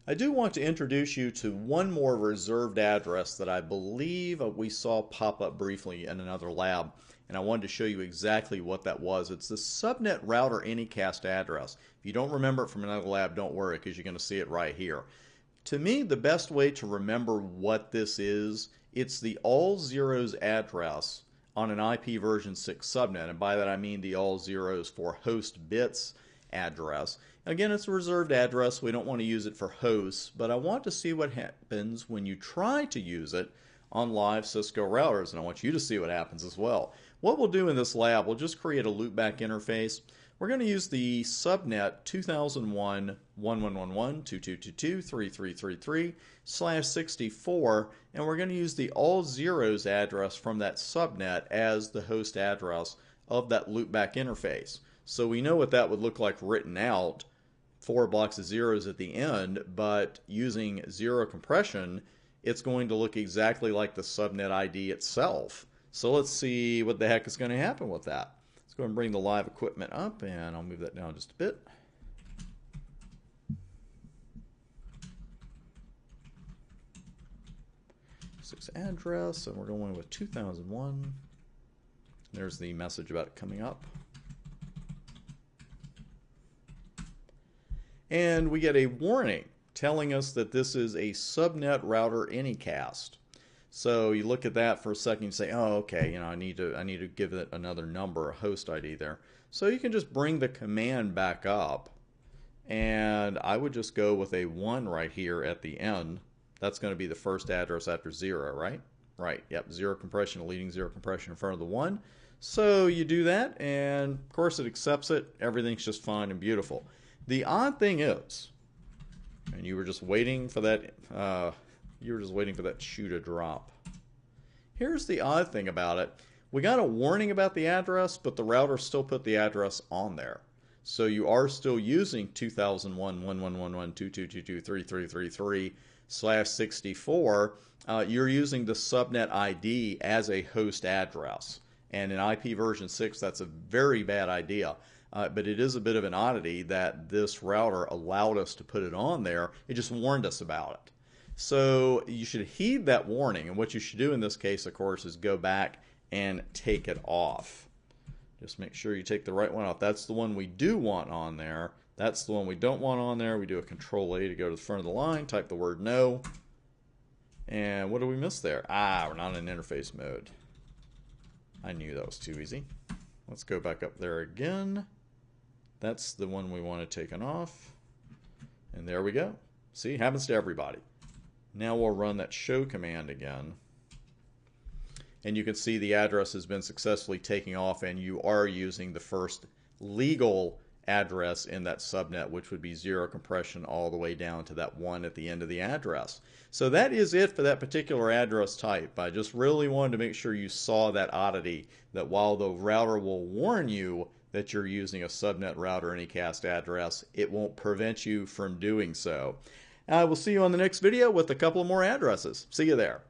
I do want to introduce you to one more reserved address that I believe we saw pop up briefly in another lab, and I wanted to show you exactly what that was. It's the subnet router Anycast address. If you don't remember it from another lab, don't worry, because you're going to see it right here. To me, the best way to remember what this is, it's the all zeros address on an IP version 6 subnet, and by that I mean the all zeros for host bits address. Again, it's a reserved address. We don't want to use it for hosts, but I want to see what happens when you try to use it on live Cisco routers, and I want you to see what happens as well. What we'll do in this lab, we'll just create a loopback interface. We're going to use the subnet 2001.1111.2222.3333/64, and we're going to use the all zeros address from that subnet as the host address of that loopback interface. So we know what that would look like written out, 4 blocks of zeros at the end, but using zero compression, it's going to look exactly like the subnet ID itself. So let's see what the heck is going to happen with that. Let's go and bring the live equipment up, and I'll move that down just a bit. Six address, and we're going with 2001. There's the message about it coming up. And we get a warning telling us that this is a subnet router Anycast. So you look at that for a second and say, oh, okay, I need to give it another number, a host ID there. So you can just bring the command back up, and I would just go with a 1 right here at the end. That's going to be the first address after 0, right? Right, yep, zero compression, leading zero compression in front of the 1. So you do that, and of course it accepts it. Everything's just fine and beautiful. The odd thing is, and you were just waiting for that shoe to drop. Here's the odd thing about it. We got a warning about the address, but the router still put the address on there. So you are still using 2001.1111.2222.3333/64. You're using the subnet ID as a host address. And in IP version 6, that's a very bad idea. But it is a bit of an oddity that this router allowed us to put it on there. It just warned us about it. So you should heed that warning. And what you should do in this case, of course, is go back and take it off. Just make sure you take the right one off. That's the one we do want on there. That's the one we don't want on there. We do a Control-A to go to the front of the line, type the word no. And what do we miss there? We're not in interface mode. I knew that was too easy. Let's go back up there again. That's the one we wanted taken off. And there we go. See, it happens to everybody. Now we'll run that show command again. And you can see the address has been successfully taken off, and you are using the first legal address in that subnet, which would be zero compression all the way down to that 1 at the end of the address. So that is it for that particular address type. I just really wanted to make sure you saw that oddity, that while the router will warn you that you're using a subnet router Anycast address, it won't prevent you from doing so. I will see you on the next video with a couple more addresses. See you there.